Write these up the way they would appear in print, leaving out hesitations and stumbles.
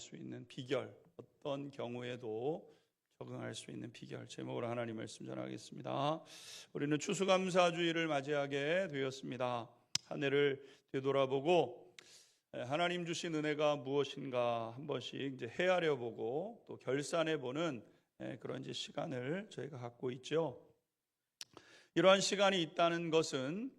수 있는 비결, 어떤 경우에도 적응할 수 있는 비결, 제목으로 하나님 말씀 전하겠습니다. 우리는 추수감사주의를 맞이하게 되었습니다. 한 해를 되돌아보고 하나님 주신 은혜가 무엇인가 한 번씩 이제 헤아려 보고 또 결산해 보는 그런 이제 시간을 저희가 갖고 있죠. 이러한 시간이 있다는 것은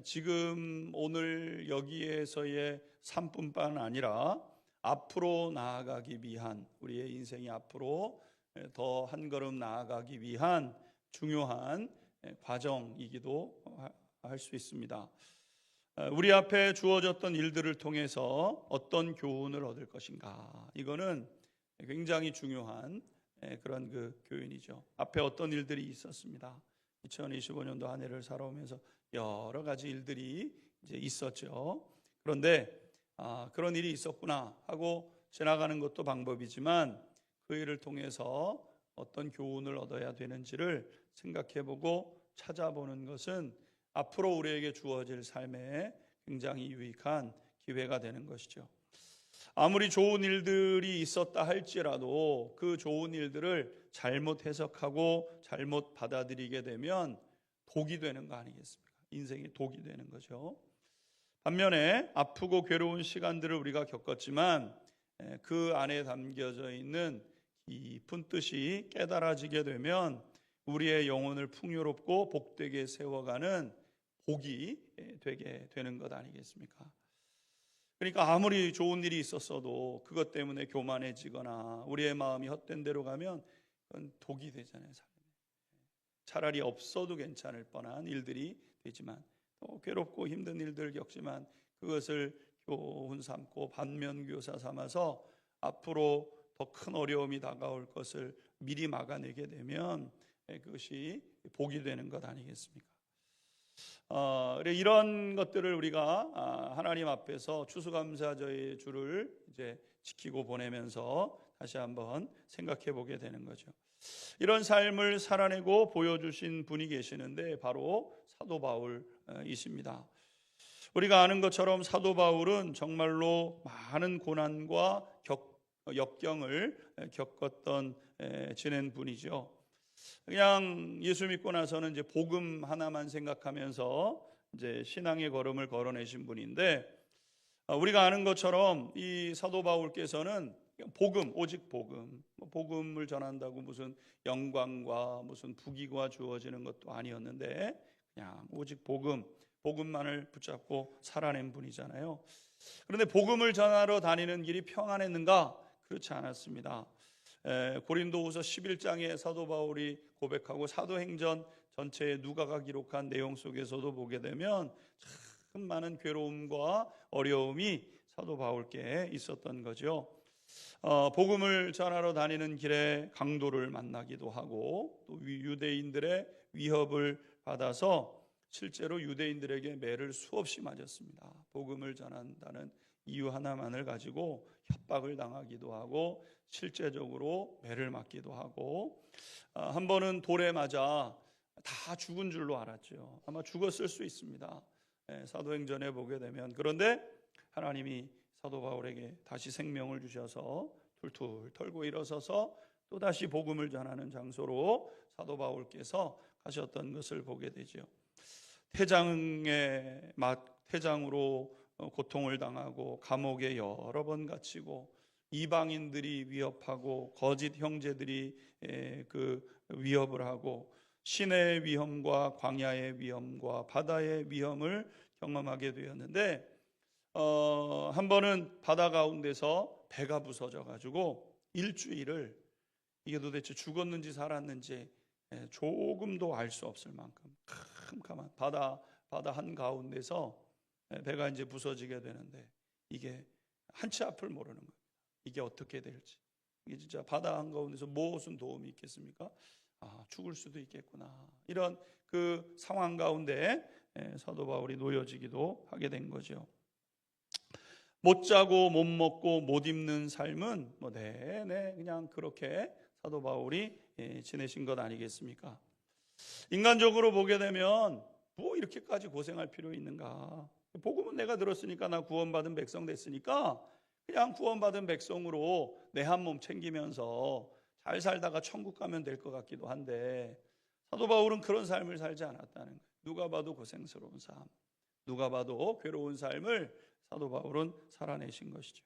지금 오늘 여기에서의 삶뿐만 아니라 앞으로 나아가기 위한, 우리의 인생이 앞으로 더 한 걸음 나아가기 위한 중요한 과정이기도 할 수 있습니다. 우리 앞에 주어졌던 일들을 통해서 어떤 교훈을 얻을 것인가, 이거는 굉장히 중요한 그런 그 교훈이죠. 앞에 어떤 일들이 있었습니다. 2025년도 한 해를 살아오면서 여러 가지 일들이 이제 있었죠. 그런데 그런 일이 있었구나 하고 지나가는 것도 방법이지만 그 일을 통해서 어떤 교훈을 얻어야 되는지를 생각해보고 찾아보는 것은 앞으로 우리에게 주어질 삶에 굉장히 유익한 기회가 되는 것이죠. 아무리 좋은 일들이 있었다 할지라도 그 좋은 일들을 잘못 해석하고 잘못 받아들이게 되면 독이 되는 거 아니겠습니까? 인생이 독이 되는 거죠. 반면에 아프고 괴로운 시간들을 우리가 겪었지만 그 안에 담겨져 있는 깊은 뜻이 깨달아지게 되면 우리의 영혼을 풍요롭고 복되게 세워가는 복이 되게 되는 것 아니겠습니까? 그러니까 아무리 좋은 일이 있었어도 그것 때문에 교만해지거나 우리의 마음이 헛된 대로 가면 그건 독이 되잖아요, 삶에. 차라리 없어도 괜찮을 뻔한 일들이 되지만 또 괴롭고 힘든 일들을 겪지만 그것을 교훈 삼고 반면교사 삼아서 앞으로 더 큰 어려움이 다가올 것을 미리 막아내게 되면 그것이 복이 되는 것 아니겠습니까? 이런 것들을 우리가 하나님 앞에서 추수감사절의 주를 이제 지키고 보내면서 다시 한번 생각해 보게 되는 거죠. 이런 삶을 살아내고 보여주신 분이 계시는데 바로 사도 바울이십니다. 우리가 아는 것처럼 사도 바울은 정말로 많은 고난과 역경을 겪었던 지낸 분이죠. 그냥 예수 믿고 나서는 이제 복음 하나만 생각하면서 이제 신앙의 걸음을 걸어내신 분인데, 우리가 아는 것처럼 이 사도 바울께서는 복음, 오직 복음, 복음을 전한다고 무슨 영광과 무슨 부귀가 주어지는 것도 아니었는데 그냥 오직 복음만을 붙잡고 살아낸 분이잖아요. 그런데 복음을 전하러 다니는 길이 평안했는가? 그렇지 않았습니다. 고린도후서 11장에 사도 바울이 고백하고 사도행전 전체에 누가가 기록한 내용 속에서도 보게 되면 참 많은 괴로움과 어려움이 사도 바울께 있었던 거죠. 복음을 전하러 다니는 길에 강도를 만나기도 하고 또 유대인들의 위협을 받아서 실제로 유대인들에게 매를 수없이 맞았습니다. 복음을 전한다는 이유 하나만을 가지고 협박을 당하기도 하고 실제적으로 매를 맞기도 하고 한 번은 돌에 맞아 다 죽은 줄로 알았죠. 아마 죽었을 수 있습니다. 사도행전에 보게 되면. 그런데 하나님이 사도 바울에게 다시 생명을 주셔서 툴툴 털고 일어서서 또다시 복음을 전하는 장소로 사도 바울께서 가셨던 것을 보게 되죠. 태장으로 고통을 당하고 감옥에 여러 번 갇히고 이방인들이 위협하고 거짓 형제들이 그 위협을 하고 시내의 위험과 광야의 위험과 바다의 위험을 경험하게 되었는데 한 번은 바다 가운데서 배가 부서져 가지고 일주일을 이게 도대체 죽었는지 살았는지 조금도 알 수 없을 만큼 캄캄한 바다 한가운데서 배가 이제 부서지게 되는데 이게 한치 앞을 모르는 거예요. 이게 어떻게 될지. 이게 진짜 바다 한가운데서 무슨 도움이 있겠습니까? 죽을 수도 있겠구나. 이런 그 상황 가운데 사도 바울이 놓여지기도 하게 된 거죠. 못 자고 못 먹고 못 입는 삶은 뭐 내내 그냥 그렇게 사도 바울이 지내신 것 아니겠습니까? 인간적으로 보게 되면 뭐 이렇게까지 고생할 필요 있는가? 복음은 내가 들었으니까 나 구원받은 백성 됐으니까 그냥 구원받은 백성으로 내 한 몸 챙기면서 잘 살다가 천국 가면 될 것 같기도 한데, 사도 바울은 그런 삶을 살지 않았다는 거예요. 누가 봐도 고생스러운 삶, 누가 봐도 괴로운 삶을 사도 바울은 살아내신 것이죠.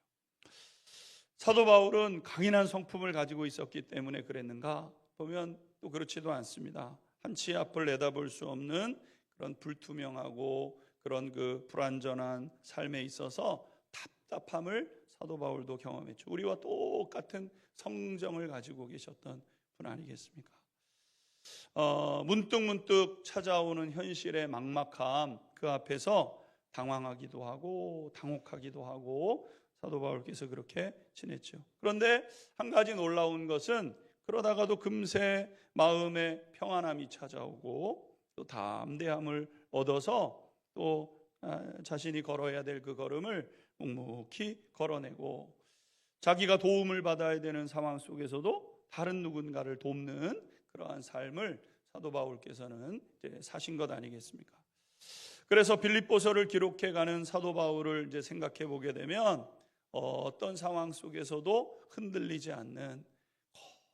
사도 바울은 강인한 성품을 가지고 있었기 때문에 그랬는가 보면 또 그렇지도 않습니다. 한치 앞을 내다볼 수 없는 그런 불투명하고 그런 그 불완전한 삶에 있어서 답답함을 사도 바울도 경험했죠. 우리와 똑같은 성정을 가지고 계셨던 분 아니겠습니까? 문득문득 찾아오는 현실의 막막함, 그 앞에서 당황하기도 하고 당혹하기도 하고 사도 바울께서 그렇게 지냈죠. 그런데 한 가지 놀라운 것은 그러다가도 금세 마음에 평안함이 찾아오고 또 담대함을 얻어서 또 자신이 걸어야 될 그 걸음을 묵묵히 걸어내고, 자기가 도움을 받아야 되는 상황 속에서도 다른 누군가를 돕는 그러한 삶을 사도 바울께서는 이제 사신 것 아니겠습니까? 그래서 빌립보서를 기록해가는 사도 바울을 이제 생각해 보게 되면 어떤 상황 속에서도 흔들리지 않는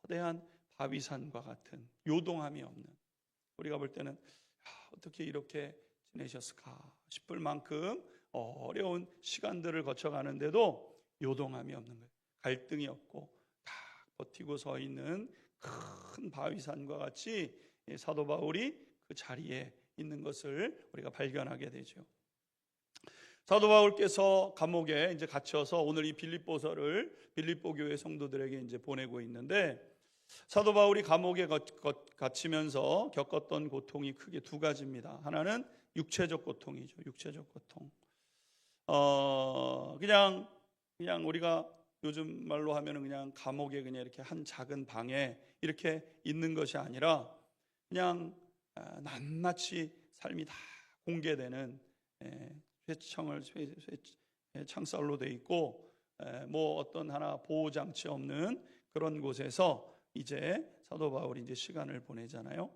거대한 바위산과 같은 요동함이 없는, 우리가 볼 때는 어떻게 이렇게 지내셨을까 싶을 만큼 어려운 시간들을 거쳐가는데도 요동함이 없는 거예요. 갈등이 없고 다 버티고 서 있는 큰 바위산과 같이 사도 바울이 그 자리에 있는 것을 우리가 발견하게 되죠. 사도 바울께서 감옥에 이제 갇혀서 오늘 이 빌립보서를 빌립보 교회 성도들에게 이제 보내고 있는데, 사도 바울이 감옥에 갇히면서 겪었던 고통이 크게 두 가지입니다. 하나는 육체적 고통이죠. 육체적 고통. 그냥 우리가 요즘 말로 하면은 그냥 감옥에 그냥 이렇게 한 작은 방에 이렇게 있는 것이 아니라 그냥 낱낱이 삶이 다 공개되는 창살로 돼 있고 뭐 어떤 하나 보호 장치 없는 그런 곳에서 이제 사도 바울이 이제 시간을 보내잖아요.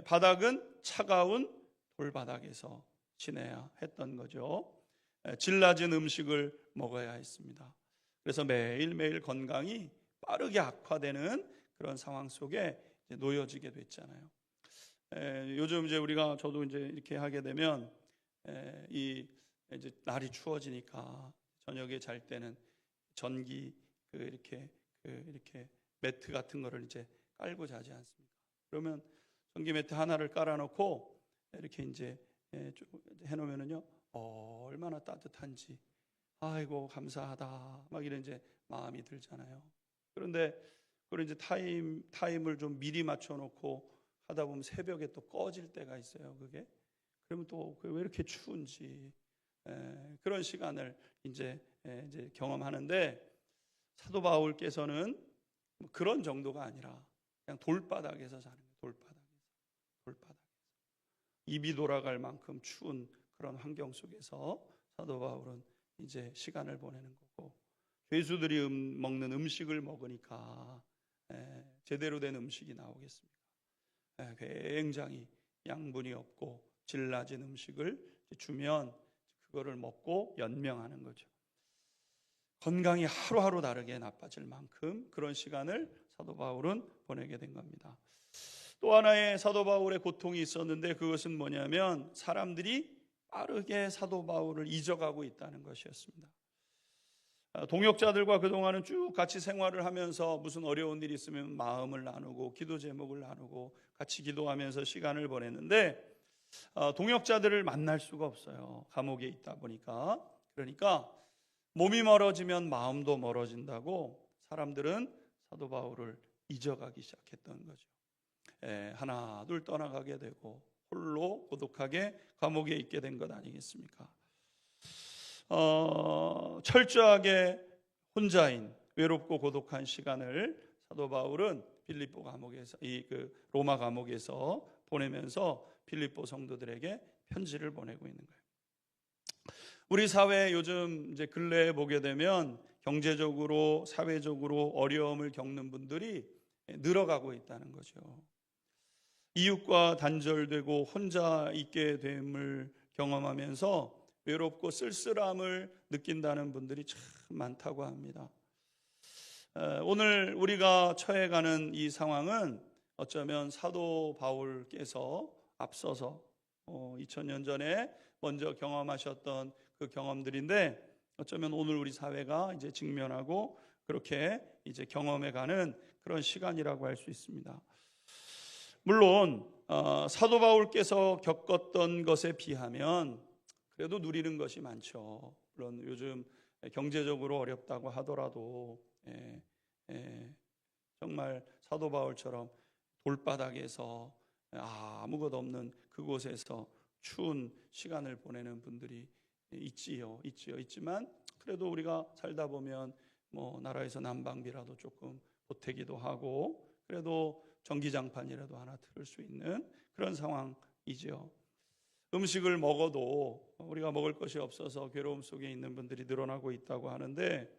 바닥은 차가운 돌바닥에서 지내야 했던 거죠. 질 낮은 음식을 먹어야 했습니다. 그래서 매일매일 건강이 빠르게 악화되는 그런 상황 속에 이제 놓여지게 됐잖아요. 요즘 이제 저도 이제 이렇게 하게 되면 이제 날이 추워지니까 저녁에 잘 때는 전기 이렇게 매트 같은 거를 이제 깔고 자지 않습니까? 그러면 전기 매트 하나를 깔아놓고 이렇게 이제 해놓으면은요, 얼마나 따뜻한지, 아이고 감사하다 막 이런 이제 마음이 들잖아요. 그런데 그걸 이제 타임을 좀 미리 맞춰놓고 하다 보면 새벽에 또 꺼질 때가 있어요. 그게 그러면 또 왜 이렇게 추운지 그런 시간을 이제 경험하는데, 사도 바울께서는 그런 정도가 아니라 그냥 돌바닥에서 자는 거예요. 돌바닥에서 입이 돌아갈 만큼 추운 그런 환경 속에서 사도 바울은 이제 시간을 보내는 거고, 죄수들이 먹는 음식을 먹으니까 제대로 된 음식이 나오겠습니까? 굉장히 양분이 없고 질 낮은 음식을 주면 그거를 먹고 연명하는 거죠. 건강이 하루하루 다르게 나빠질 만큼 그런 시간을 사도 바울은 보내게 된 겁니다. 또 하나의 사도 바울의 고통이 있었는데, 그것은 뭐냐면 사람들이 빠르게 사도 바울을 잊어가고 있다는 것이었습니다. 동역자들과 그동안은 쭉 같이 생활을 하면서 무슨 어려운 일이 있으면 마음을 나누고 기도 제목을 나누고 같이 기도하면서 시간을 보냈는데, 동역자들을 만날 수가 없어요. 감옥에 있다 보니까. 그러니까 몸이 멀어지면 마음도 멀어진다고 사람들은 사도 바울을 잊어가기 시작했던 거죠. 하나 둘 떠나가게 되고 홀로 고독하게 감옥에 있게 된 것 아니겠습니까? 철저하게 혼자인 외롭고 고독한 시간을 사도 바울은 빌립보 감옥에서 로마 감옥에서 보내면서 빌립보 성도들에게 편지를 보내고 있는 거예요. 우리 사회 요즘 이제 근래에 보게 되면 경제적으로 사회적으로 어려움을 겪는 분들이 늘어가고 있다는 거죠. 이웃과 단절되고 혼자 있게 됨을 경험하면서 외롭고 쓸쓸함을 느낀다는 분들이 참 많다고 합니다. 오늘 우리가 처해가는 이 상황은 어쩌면 사도 바울께서 앞서서 2000년 전에 먼저 경험하셨던 그 경험들인데, 어쩌면 오늘 우리 사회가 이제 직면하고 그렇게 이제 경험해가는 그런 시간이라고 할 수 있습니다. 물론 사도 바울께서 겪었던 것에 비하면 그래도 누리는 것이 많죠. 물론 요즘 경제적으로 어렵다고 하더라도 정말 사도 바울처럼 돌바닥에서 아무것도 없는 그곳에서 추운 시간을 보내는 분들이 있지만, 그래도 우리가 살다 보면 뭐 나라에서 난방비라도 조금 보태기도 하고, 그래도 전기장판이라도 하나 틀을 수 있는 그런 상황이죠. 음식을 먹어도 우리가 먹을 것이 없어서 괴로움 속에 있는 분들이 늘어나고 있다고 하는데,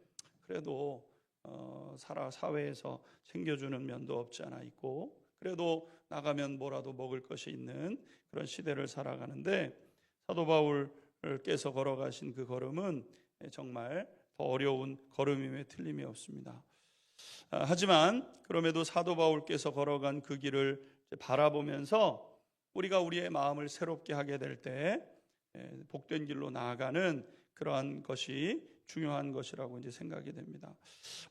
그래도 사회에서 챙겨주는 면도 없지 않아 있고, 그래도 나가면 뭐라도 먹을 것이 있는 그런 시대를 살아가는데, 사도 바울께서 걸어가신 그 걸음은 정말 더 어려운 걸음임에 틀림이 없습니다. 하지만 그럼에도 사도 바울께서 걸어간 그 길을 바라보면서 우리가 우리의 마음을 새롭게 하게 될 때 복된 길로 나아가는 그러한 것이 중요한 것이라고 이제 생각이 됩니다.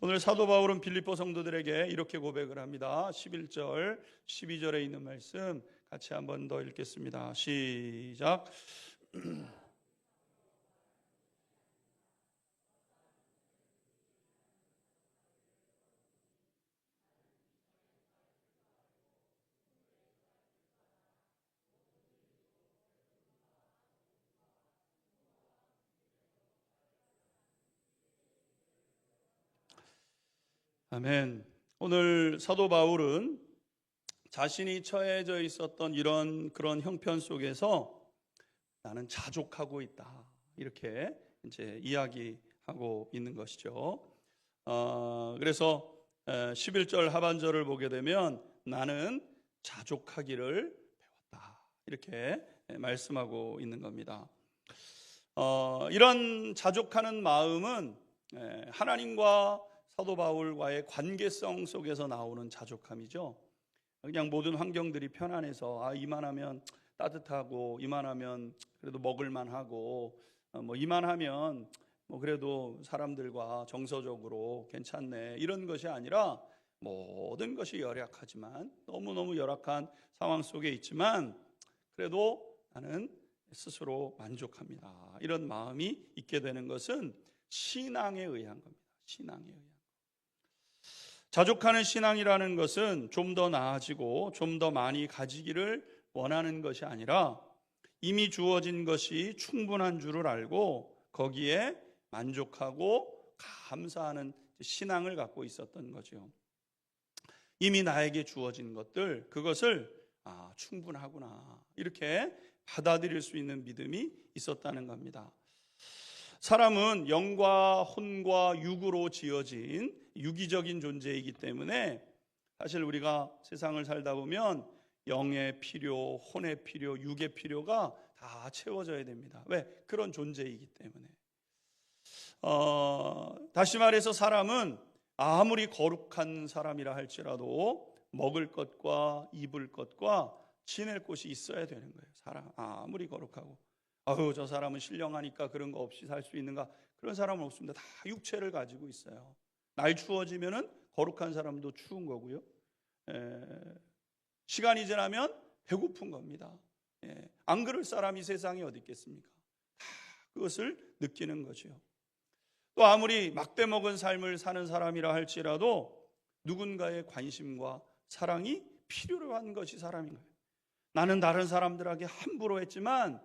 오늘 사도 바울은 빌립보 성도들에게 이렇게 고백을 합니다. 11절, 12절에 있는 말씀 같이 한번 더 읽겠습니다. 시작. 아멘. 오늘 사도 바울은 자신이 처해져 있었던 그런 형편 속에서 나는 자족하고 있다, 이렇게 이제 이야기하고 있는 것이죠. 그래서 11절 하반절을 보게 되면 나는 자족하기를 배웠다, 이렇게 말씀하고 있는 겁니다. 이런 자족하는 마음은 하나님과 사도 바울과의 관계성 속에서 나오는 자족함이죠. 그냥 모든 환경들이 편안해서 이만하면 따뜻하고, 이만하면 그래도 먹을만하고, 뭐 이만하면 뭐 그래도 사람들과 정서적으로 괜찮네, 이런 것이 아니라 모든 것이 열악하지만, 너무너무 열악한 상황 속에 있지만 그래도 나는 스스로 만족합니다, 이런 마음이 있게 되는 것은 신앙에 의한 겁니다. 신앙에 의한. 자족하는 신앙이라는 것은 좀 더 나아지고 좀 더 많이 가지기를 원하는 것이 아니라 이미 주어진 것이 충분한 줄을 알고 거기에 만족하고 감사하는 신앙을 갖고 있었던 거죠. 이미 나에게 주어진 것들, 그것을 충분하구나, 이렇게 받아들일 수 있는 믿음이 있었다는 겁니다. 사람은 영과 혼과 육으로 지어진 유기적인 존재이기 때문에 사실 우리가 세상을 살다 보면 영의 필요, 혼의 필요, 육의 필요가 다 채워져야 됩니다. 왜? 그런 존재이기 때문에. 다시 말해서 사람은 아무리 거룩한 사람이라 할지라도 먹을 것과 입을 것과 지낼 곳이 있어야 되는 거예요. 사람 아무리 거룩하고, 저 사람은 신령하니까 그런 거 없이 살 수 있는가? 그런 사람은 없습니다. 다 육체를 가지고 있어요. 날 추워지면은 거룩한 사람도 추운 거고요. 시간이 지나면 배고픈 겁니다. 안 그럴 사람이 세상에 어디 있겠습니까? 다 그것을 느끼는 거죠. 또 아무리 막대 먹은 삶을 사는 사람이라 할지라도 누군가의 관심과 사랑이 필요로 한 것이 사람인 거예요. 나는 다른 사람들에게 함부로 했지만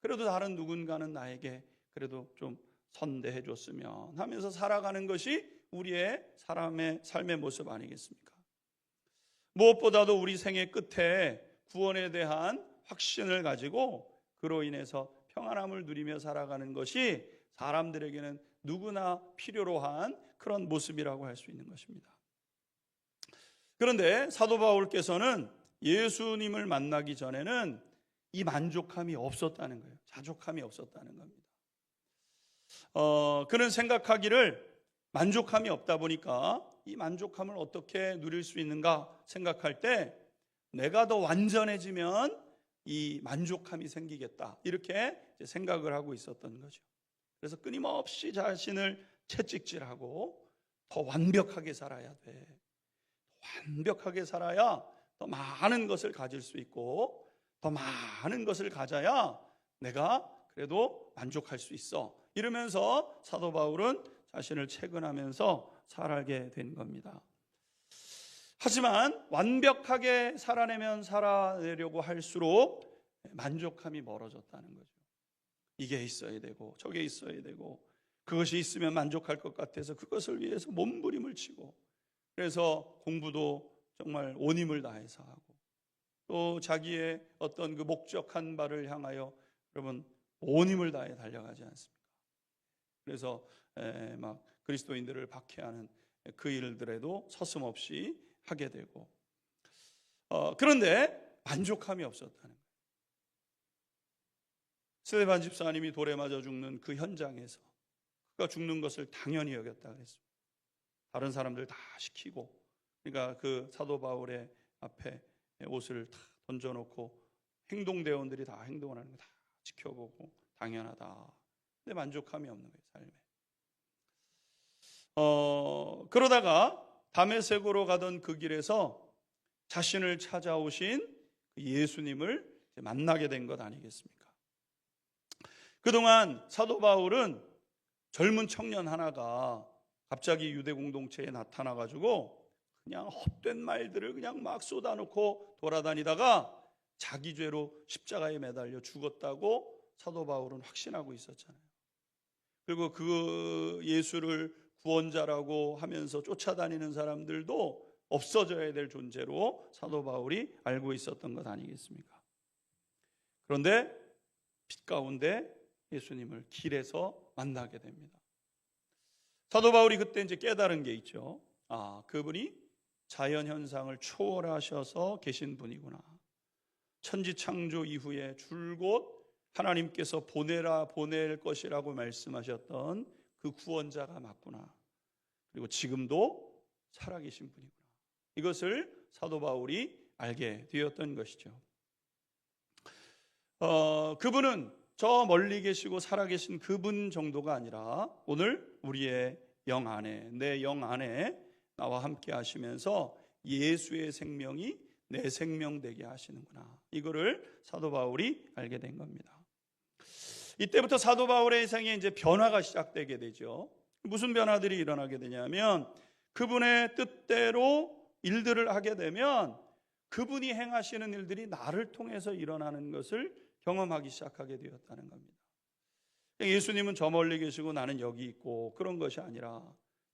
그래도 다른 누군가는 나에게 그래도 좀 선대해 줬으면 하면서 살아가는 것이 우리의 사람의 삶의 모습 아니겠습니까? 무엇보다도 우리 생애 끝에 구원에 대한 확신을 가지고 그로 인해서 평안함을 누리며 살아가는 것이 사람들에게는 누구나 필요로 한 그런 모습이라고 할 수 있는 것입니다. 그런데 사도 바울께서는 예수님을 만나기 전에는 이 만족함이 없었다는 거예요. 자족함이 없었다는 겁니다. 그는 생각하기를 만족함이 없다 보니까 이 만족함을 어떻게 누릴 수 있는가 생각할 때 내가 더 완전해지면 이 만족함이 생기겠다, 이렇게 생각을 하고 있었던 거죠. 그래서 끊임없이 자신을 채찍질하고 더 완벽하게 살아야 돼. 완벽하게 살아야 더 많은 것을 가질 수 있고 더 많은 것을 가져야 내가 그래도 만족할 수 있어. 이러면서 사도 바울은 자신을 채근하면서 살아가게 된 겁니다. 하지만 완벽하게 살아내려고 할수록 만족함이 멀어졌다는 거죠. 이게 있어야 되고 저게 있어야 되고 그것이 있으면 만족할 것 같아서 그것을 위해서 몸부림을 치고, 그래서 공부도 정말 온 힘을 다해서 하고, 또 자기의 어떤 그 목적한 바를 향하여 여러분 온 힘을 다해 달려가지 않습니까? 그래서 막 그리스도인들을 박해하는 그 일들에도 서슴없이 하게 되고, 그런데 만족함이 없었다는 거예요. 스데반 집사님이 돌에 맞아 죽는 그 현장에서 그가 죽는 것을 당연히 여겼다 그랬습니다. 다른 사람들 다 시키고, 그러니까 그 사도 바울의 앞에 옷을 다 던져놓고 행동대원들이 다 행동을 하는 거 다 지켜보고 당연하다. 근데 만족함이 없는 거예요, 삶에. 그러다가 다메섹으로 가던 그 길에서 자신을 찾아오신 예수님을 만나게 된 것 아니겠습니까? 그동안 사도 바울은 젊은 청년 하나가 갑자기 유대 공동체에 나타나가지고 그냥 헛된 말들을 그냥 막 쏟아놓고 돌아다니다가 자기 죄로 십자가에 매달려 죽었다고 사도 바울은 확신하고 있었잖아요. 그리고 그 예수를 구원자라고 하면서 쫓아다니는 사람들도 없어져야 될 존재로 사도 바울이 알고 있었던 것 아니겠습니까? 그런데 빛 가운데 예수님을 길에서 만나게 됩니다. 사도 바울이 그때 이제 깨달은 게 있죠. 그분이 자연 현상을 초월하셔서 계신 분이구나. 천지 창조 이후에 줄곧 하나님께서 보낼 것이라고 말씀하셨던 그 구원자가 맞구나. 그리고 지금도 살아계신 분이구나. 이것을 사도 바울이 알게 되었던 것이죠. 그분은 저 멀리 계시고 살아계신 그분 정도가 아니라 오늘 우리의 영 안에, 내 영 안에 나와 함께 하시면서 예수의 생명이 내 생명 되게 하시는구나. 이거를 사도 바울이 알게 된 겁니다. 이때부터 사도 바울의 생에 이제 변화가 시작되게 되죠. 무슨 변화들이 일어나게 되냐면 그분의 뜻대로 일들을 하게 되면 그분이 행하시는 일들이 나를 통해서 일어나는 것을 경험하기 시작하게 되었다는 겁니다. 예수님은 저 멀리 계시고 나는 여기 있고 그런 것이 아니라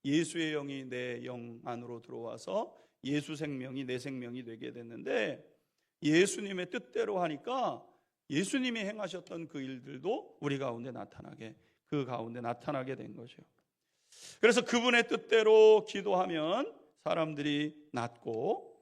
예수의 영이 내 영 안으로 들어와서 예수 생명이 내 생명이 되게 됐는데, 예수님의 뜻대로 하니까 예수님이 행하셨던 그 일들도 우리 가운데 나타나게 된 거죠. 그래서 그분의 뜻대로 기도하면 사람들이 낫고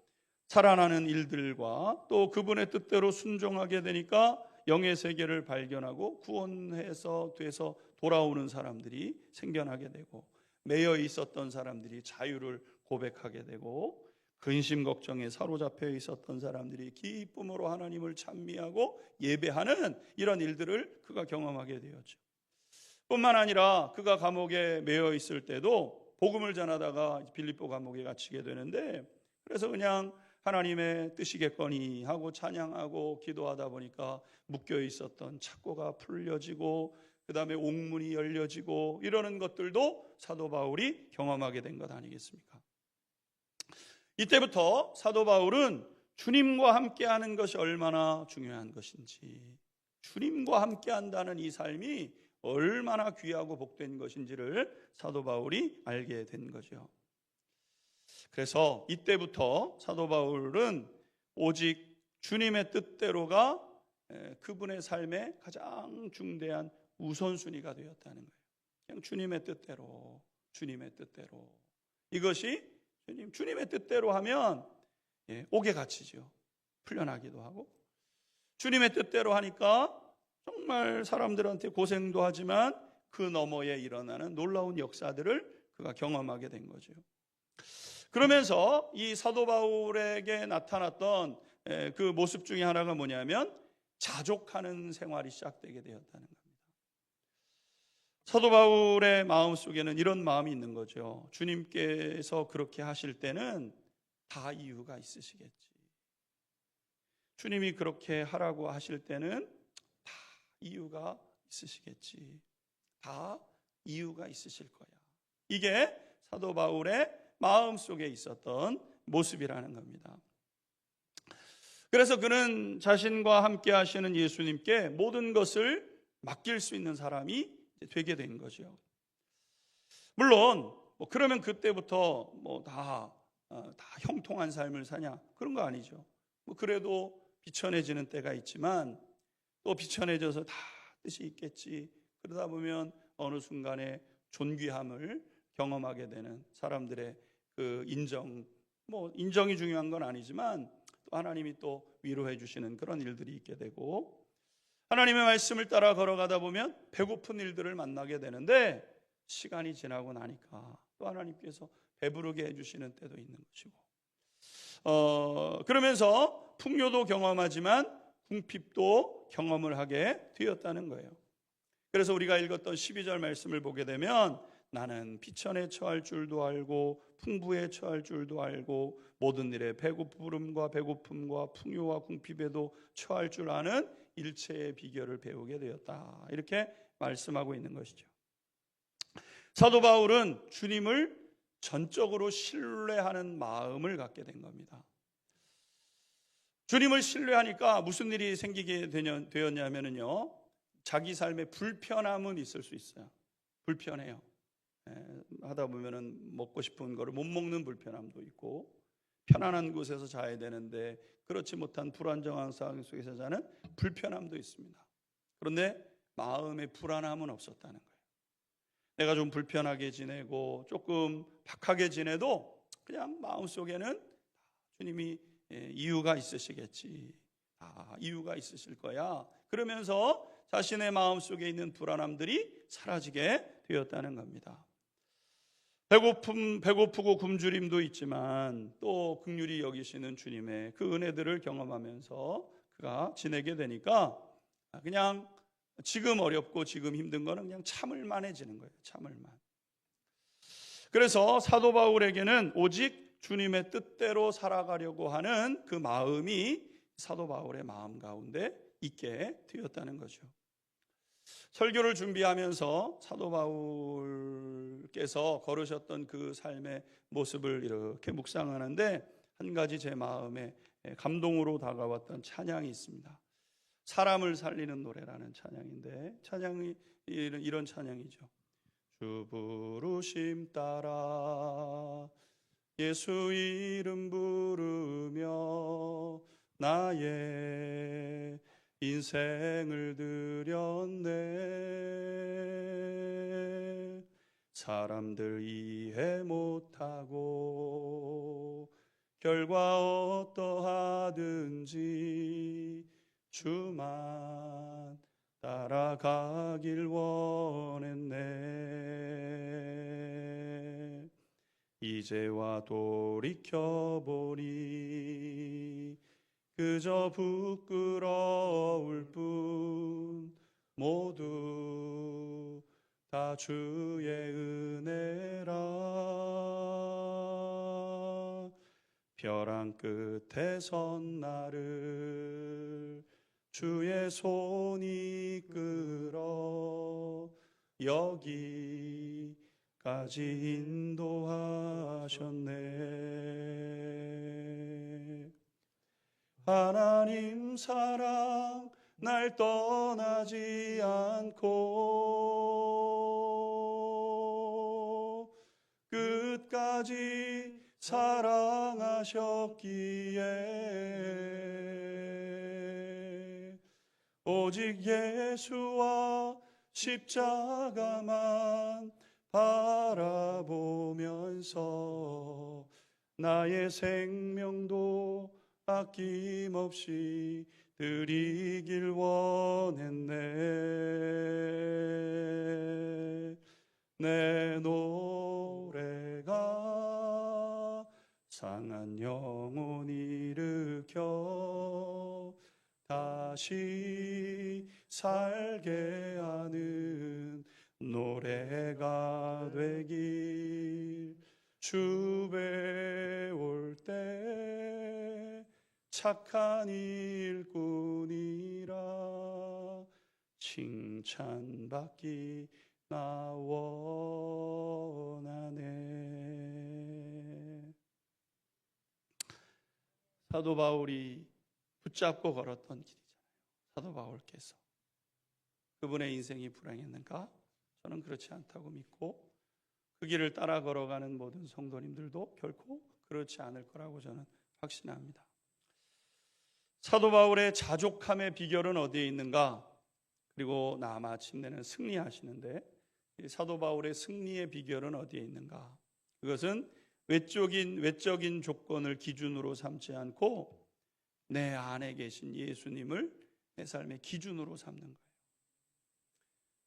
살아나는 일들과 또 그분의 뜻대로 순종하게 되니까 영의 세계를 발견하고 구원해서 돼서 돌아오는 사람들이 생겨나게 되고, 매여 있었던 사람들이 자유를 고백하게 되고, 근심 걱정에 사로잡혀 있었던 사람들이 기쁨으로 하나님을 찬미하고 예배하는 이런 일들을 그가 경험하게 되었죠. 뿐만 아니라 그가 감옥에 매여 있을 때도 복음을 전하다가 빌립보 감옥에 갇히게 되는데, 그래서 그냥 하나님의 뜻이겠거니 하고 찬양하고 기도하다 보니까 묶여 있었던 착고가 풀려지고 그 다음에 옥문이 열려지고 이러는 것들도 사도 바울이 경험하게 된 것 아니겠습니까? 이때부터 사도 바울은 주님과 함께하는 것이 얼마나 중요한 것인지, 주님과 함께한다는 이 삶이 얼마나 귀하고 복된 것인지를 사도 바울이 알게 된 거죠. 그래서 이때부터 사도 바울은 오직 주님의 뜻대로가 그분의 삶의 가장 중대한 우선순위가 되었다는 거예요. 그냥 주님의 뜻대로. 이것이 주님의 뜻대로 하면 옥에 갇히죠. 풀려나기도 하고, 주님의 뜻대로 하니까 정말 사람들한테 고생도 하지만 그 너머에 일어나는 놀라운 역사들을 그가 경험하게 된 거죠. 그러면서 이 사도 바울에게 나타났던 그 모습 중에 하나가 뭐냐면 자족하는 생활이 시작되게 되었다는 겁니다. 사도 바울의 마음속에는 이런 마음이 있는 거죠. 주님께서 그렇게 하실 때는 다 이유가 있으시겠지. 주님이 그렇게 하라고 하실 때는 다 이유가 있으시겠지. 다 이유가 있으실 거야. 이게 사도 바울의 마음속에 있었던 모습이라는 겁니다. 그래서 그는 자신과 함께 하시는 예수님께 모든 것을 맡길 수 있는 사람이 되게 된 거죠. 물론 그러면 그때부터 다 형통한 삶을 사냐, 그런 거 아니죠. 그래도 비천해지는 때가 있지만 또 비천해져서 다 뜻이 있겠지. 그러다 보면 어느 순간에 존귀함을 경험하게 되는 사람들의 그 인정이 중요한 건 아니지만 또 하나님이 또 위로해 주시는 그런 일들이 있게 되고, 하나님의 말씀을 따라 걸어가다 보면 배고픈 일들을 만나게 되는데 시간이 지나고 나니까 또 하나님께서 배부르게 해주시는 때도 있는 것이고, 그러면서 풍요도 경험하지만 궁핍도 경험을 하게 되었다는 거예요. 그래서 우리가 읽었던 12절 말씀을 보게 되면 나는 비천에 처할 줄도 알고 풍부에 처할 줄도 알고 모든 일에 배고픔과 풍요와 궁핍에도 처할 줄 아는 일체의 비결을 배우게 되었다. 이렇게 말씀하고 있는 것이죠. 사도 바울은 주님을 전적으로 신뢰하는 마음을 갖게 된 겁니다. 주님을 신뢰하니까 무슨 일이 생기게 되었냐면요, 자기 삶에 불편함은 있을 수 있어요. 불편해요. 하다 보면은 먹고 싶은 거를 못 먹는 불편함도 있고, 편안한 곳에서 자야 되는데 그렇지 못한 불안정한 상황 속에서 자는 불편함도 있습니다. 그런데 마음의 불안함은 없었다는 거예요. 내가 좀 불편하게 지내고 조금 박하게 지내도 그냥 마음속에는 주님이 이유가 있으시겠지, 이유가 있으실 거야, 그러면서 자신의 마음속에 있는 불안함들이 사라지게 되었다는 겁니다. 배고프고 굶주림도 있지만 또 긍휼히 여기시는 주님의 그 은혜들을 경험하면서 그가 지내게 되니까 그냥 지금 어렵고 지금 힘든 거는 그냥 참을만해지는 거예요. 참을만. 그래서 사도 바울에게는 오직 주님의 뜻대로 살아가려고 하는 그 마음이 사도 바울의 마음 가운데 있게 되었다는 거죠. 설교를 준비하면서 사도 바울께서 걸으셨던 그 삶의 모습을 이렇게 묵상하는데 한 가지 제 마음에 감동으로 다가왔던 찬양이 있습니다. 사람을 살리는 노래라는 찬양인데, 찬양이 이런 찬양이죠. 주 부르심 따라 예수 이름 부르며 나의 인생을 드렸네. 사람들 이해 못하고 결과 어떠하든지 주만 따라가길 원했네. 이제와 돌이켜보니 그저 부끄러울 뿐 모두 다 주의 은혜라. 벼랑 끝에 선 나를 주의 손이 이끌어 여기까지 인도하셨네. 하나님 사랑 날 떠나지 않고 끝까지 사랑하셨기에 오직 예수와 십자가만 바라보면서 나의 생명도 아낌없이 드리길 원했네. 내 노래가 상한 영혼 일으켜 다시 살게 하는 노래가 되길. 주 배울 때 착한 일꾼이라 칭찬받기 나 원하네. 사도 바울이 붙잡고 걸었던 길이잖아요. 사도 바울께서 그분의 인생이 불행했는가? 저는 그렇지 않다고 믿고 그 길을 따라 걸어가는 모든 성도님들도 결코 그렇지 않을 거라고 저는 확신합니다. 사도 바울의 자족함의 비결은 어디에 있는가? 그리고 마침내는 승리하시는데 사도 바울의 승리의 비결은 어디에 있는가? 그것은 외적인 조건을 기준으로 삼지 않고 내 안에 계신 예수님을 내 삶의 기준으로 삼는 거예요.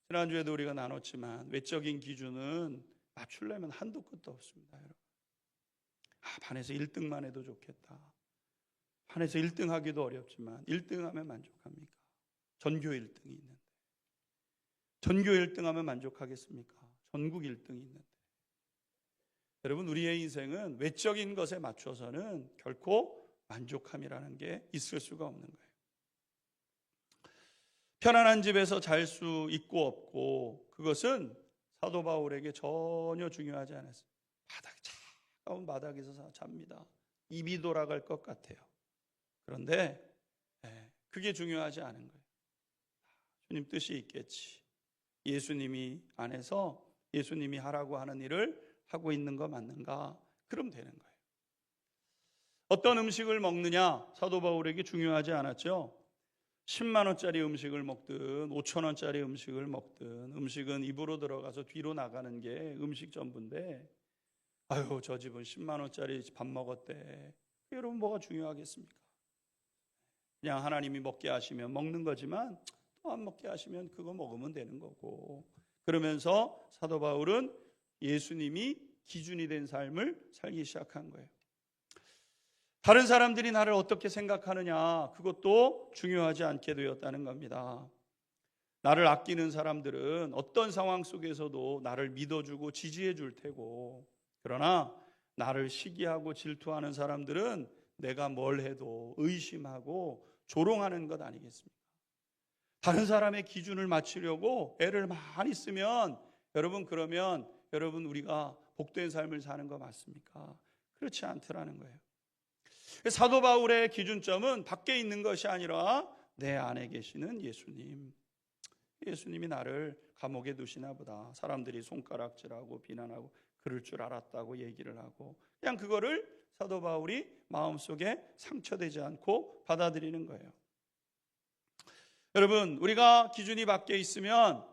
지난주에도 우리가 나눴지만 외적인 기준은 맞추려면 한도 끝도 없습니다. 여러분. 반에서 1등만 해도 좋겠다. 반에서 1등 하기도 어렵지만 1등 하면 만족합니까? 전교 1등이 있는데. 전교 1등 하면 만족하겠습니까? 전국 1등이 있는데. 여러분, 우리의 인생은 외적인 것에 맞춰서는 결코 만족함이라는 게 있을 수가 없는 거예요. 편안한 집에서 잘 수 있고 없고 그것은 사도 바울에게 전혀 중요하지 않았어요. 차가운 바닥에서 잡니다. 입이 돌아갈 것 같아요. 그런데 그게 중요하지 않은 거예요. 주님 뜻이 있겠지. 예수님이 안에서 예수님이 하라고 하는 일을 하고 있는 거 맞는가? 그럼 되는 거예요. 어떤 음식을 먹느냐? 사도 바울에게 중요하지 않았죠. 10만 원짜리 음식을 먹든 5천 원짜리 음식을 먹든 음식은 입으로 들어가서 뒤로 나가는 게 음식 전부인데 아유 저 집은 10만 원짜리 밥 먹었대. 여러분 뭐가 중요하겠습니까? 그냥 하나님이 먹게 하시면 먹는 거지만 또 안 먹게 하시면 그거 먹으면 되는 거고. 그러면서 사도 바울은 예수님이 기준이 된 삶을 살기 시작한 거예요. 다른 사람들이 나를 어떻게 생각하느냐 그것도 중요하지 않게 되었다는 겁니다. 나를 아끼는 사람들은 어떤 상황 속에서도 나를 믿어주고 지지해 줄 테고 그러나 나를 시기하고 질투하는 사람들은 내가 뭘 해도 의심하고 조롱하는 것 아니겠습니까? 다른 사람의 기준을 맞추려고 애를 많이 쓰면 그러면 우리가 복된 삶을 사는 거 맞습니까? 그렇지 않더라는 거예요. 사도 바울의 기준점은 밖에 있는 것이 아니라 내 안에 계시는 예수님. 예수님이 나를 감옥에 두시나 보다. 사람들이 손가락질하고 비난하고 그럴 줄 알았다고 얘기를 하고 그냥 그거를 사도 바울이 마음속에 상처되지 않고 받아들이는 거예요. 여러분, 우리가 기준이 밖에 있으면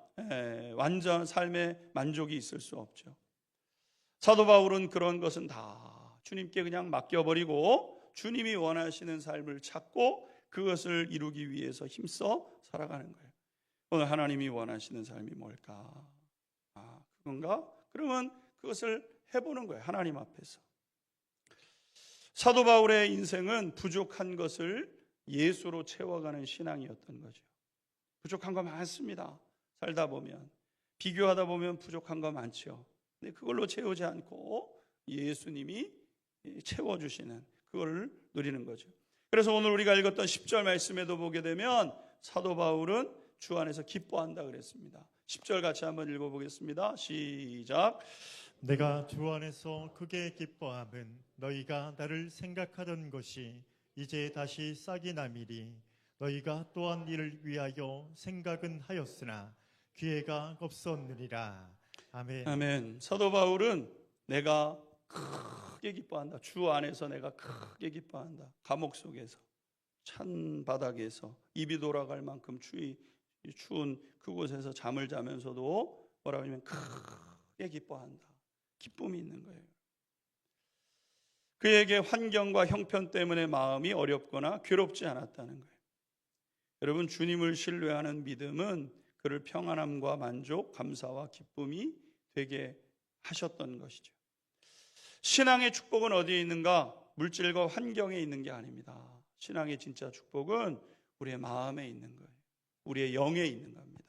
완전 삶의 만족이 있을 수 없죠. 사도 바울은 그런 것은 다 주님께 그냥 맡겨버리고 주님이 원하시는 삶을 찾고 그것을 이루기 위해서 힘써 살아가는 거예요. 오늘 하나님이 원하시는 삶이 뭘까? 그건가? 그러면 그것을 해보는 거예요. 하나님 앞에서. 사도 바울의 인생은 부족한 것을 예수로 채워가는 신앙이었던 거죠. 부족한 거 많습니다. 살다 보면 비교하다 보면 부족한 거 많죠. 근데 그걸로 채우지 않고 예수님이 채워주시는 그걸 누리는 거죠. 그래서 오늘 우리가 읽었던 10절 말씀에도 보게 되면 사도 바울은 주 안에서 기뻐한다 그랬습니다. 10절 같이 한번 읽어보겠습니다. 시작. 내가 주 안에서 크게 기뻐함은 너희가 나를 생각하던 것이 이제 다시 싹이 나미리 너희가 또한 이를 위하여 생각은 하였으나 기회가 없었느니라. 아멘. 아멘. 사도 바울은 내가 크게 기뻐한다. 주 안에서 내가 크게 기뻐한다. 감옥 속에서 찬 바닥에서 입이 돌아갈 만큼 추운 그곳에서 잠을 자면서도 뭐라고 하냐면 크게 기뻐한다. 기쁨이 있는 거예요. 그에게 환경과 형편 때문에 마음이 어렵거나 괴롭지 않았다는 거예요. 여러분, 주님을 신뢰하는 믿음은 그를 평안함과 만족, 감사와 기쁨이 되게 하셨던 것이죠. 신앙의 축복은 어디에 있는가? 물질과 환경에 있는 게 아닙니다. 신앙의 진짜 축복은 우리의 마음에 있는 거예요. 우리의 영에 있는 겁니다.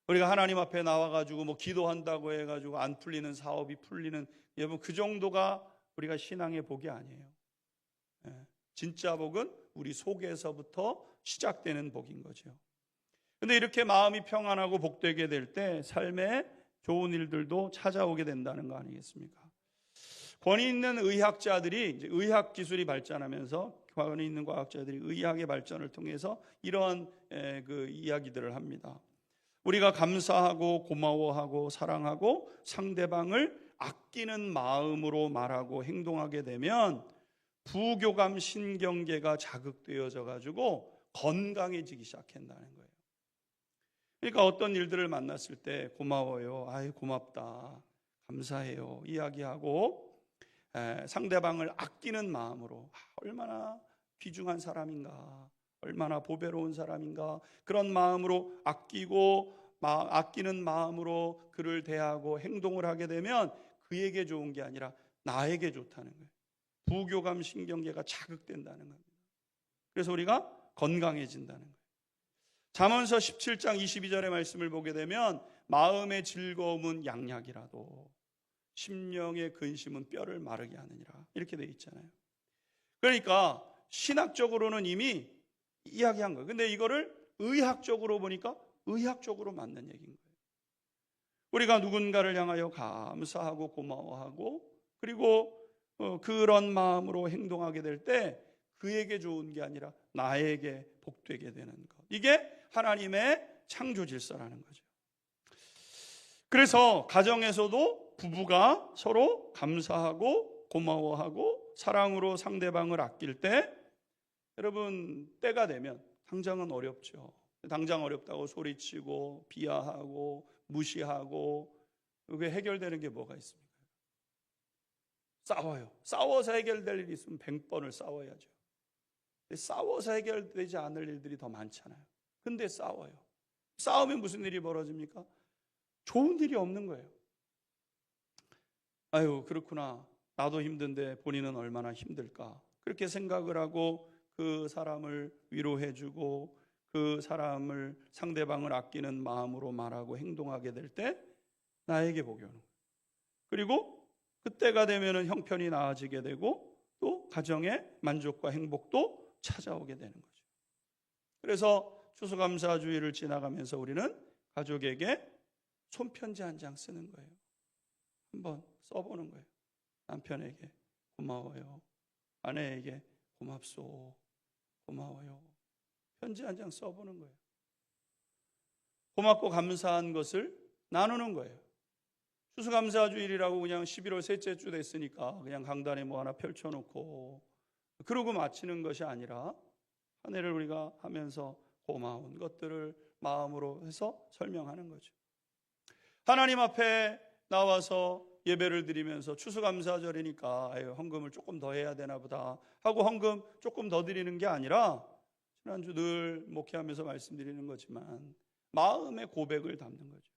우리가 하나님 앞에 나와가지고 뭐 기도한다고 해가지고 안 풀리는 사업이 풀리는, 여러분, 그 정도가 우리가 신앙의 복이 아니에요. 진짜 복은 우리 속에서부터 시작되는 복인 거죠. 근데 이렇게 마음이 평안하고 복되게 될 때 삶에 좋은 일들도 찾아오게 된다는 거 아니겠습니까? 권위 있는 의학자들이, 이제 의학 기술이 발전하면서 권위 있는 과학자들이 의학의 발전을 통해서 이러한 그 이야기들을 합니다. 우리가 감사하고 고마워하고 사랑하고 상대방을 아끼는 마음으로 말하고 행동하게 되면 부교감 신경계가 자극되어져 가지고 건강해지기 시작한다는 거예요. 그러니까 어떤 일들을 만났을 때 고마워요, 아이 고맙다, 감사해요 이야기하고 상대방을 아끼는 마음으로 얼마나 귀중한 사람인가, 얼마나 보배로운 사람인가, 그런 마음으로 아끼는 마음으로 그를 대하고 행동을 하게 되면 그에게 좋은 게 아니라 나에게 좋다는 거예요. 부교감 신경계가 자극된다는 겁니다. 그래서 우리가 건강해진다는 거예요. 잠언서 17장 22절의 말씀을 보게 되면 마음의 즐거움은 양약이라도 심령의 근심은 뼈를 마르게 하느니라, 이렇게 되어 있잖아요. 그러니까 신학적으로는 이미 이야기한 거예요. 근데 이거를 의학적으로 보니까 의학적으로 맞는 얘기인 거예요. 우리가 누군가를 향하여 감사하고 고마워하고 그리고 그런 마음으로 행동하게 될 때 그에게 좋은 게 아니라 나에게 복되게 되는 것, 이게 하나님의 창조 질서라는 거죠. 그래서 가정에서도 부부가 서로 감사하고 고마워하고 사랑으로 상대방을 아낄 때, 여러분, 때가 되면 당장은 어렵죠. 당장 어렵다고 소리치고 비하하고 무시하고 그게 해결되는 게 뭐가 있습니까? 싸워요. 싸워서 해결될 일이 있으면 100번을 싸워야죠. 싸워서 해결되지 않을 일들이 더 많잖아요. 근데 싸워요. 싸우면 무슨 일이 벌어집니까? 좋은 일이 없는 거예요. 아유, 그렇구나, 나도 힘든데 본인은 얼마나 힘들까, 그렇게 생각을 하고 그 사람을 위로해주고 그 사람을, 상대방을 아끼는 마음으로 말하고 행동하게 될 때 나에게 복이 오는 거예요. 그리고 그때가 되면 형편이 나아지게 되고 또 가정의 만족과 행복도 찾아오게 되는 거죠. 그래서 추수감사주의를 지나가면서 우리는 가족에게 손편지 한 장 쓰는 거예요. 한번 써보는 거예요. 남편에게 고마워요, 아내에게 고맙소, 고마워요. 편지 한 장 써보는 거예요. 고맙고 감사한 것을 나누는 거예요. 추수감사주일이라고 그냥 11월 셋째 주 됐으니까 그냥 강단에 뭐 하나 펼쳐놓고 그러고 마치는 것이 아니라 한 해를 우리가 하면서 고마운 것들을 마음으로 해서 설명하는 거죠. 하나님 앞에 나와서 예배를 드리면서 추수감사절이니까 헌금을 조금 더 해야 되나 보다 하고 헌금 조금 더 드리는 게 아니라, 지난주 늘 목회하면서 말씀드리는 거지만 마음의 고백을 담는 거죠.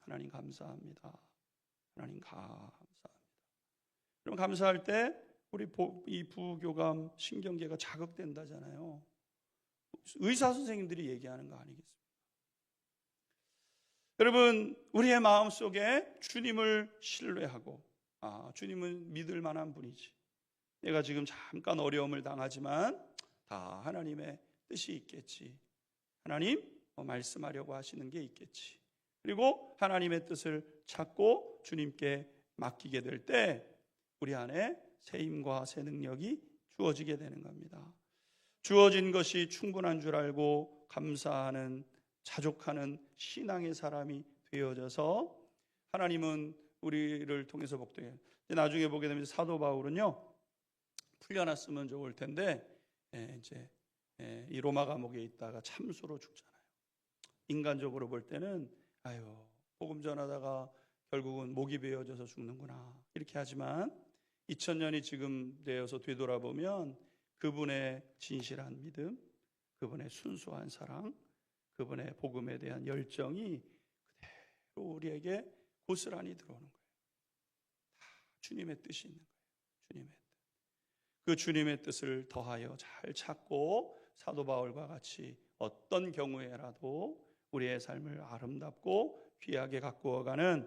하나님 감사합니다. 하나님 감사합니다. 그럼 감사할 때 우리 이 부교감 신경계가 자극된다잖아요. 의사 선생님들이 얘기하는 거 아니겠습니까? 여러분, 우리의 마음속에 주님을 신뢰하고, 주님은 믿을 만한 분이지, 내가 지금 잠깐 어려움을 당하지만 다 하나님의 뜻이 있겠지, 하나님 말씀하려고 하시는 게 있겠지, 그리고 하나님의 뜻을 찾고 주님께 맡기게 될 때 우리 안에 새 힘과 새 능력이 주어지게 되는 겁니다. 주어진 것이 충분한 줄 알고 감사하는, 자족하는 신앙의 사람이 되어져서 하나님은 우리를 통해서 복되게. 나중에 보게 되면 사도 바울은요, 풀려났으면 좋을 텐데 이제 이 로마 감옥에 있다가 참수로 죽잖아요. 인간적으로 볼 때는 아유, 복음 전하다가 결국은 목이 베어져서 죽는구나, 이렇게 하지만 2000년이 지금 되어서 되돌아보면 그분의 진실한 믿음, 그분의 순수한 사랑, 그분의 복음에 대한 열정이 그대로 우리에게 고스란히 들어오는 거예요. 다 주님의 뜻이 있는 거예요. 주님의 뜻. 그 주님의 뜻을 더하여 잘 찾고 사도 바울과 같이 어떤 경우에라도 우리의 삶을 아름답고 귀하게 가꾸어가는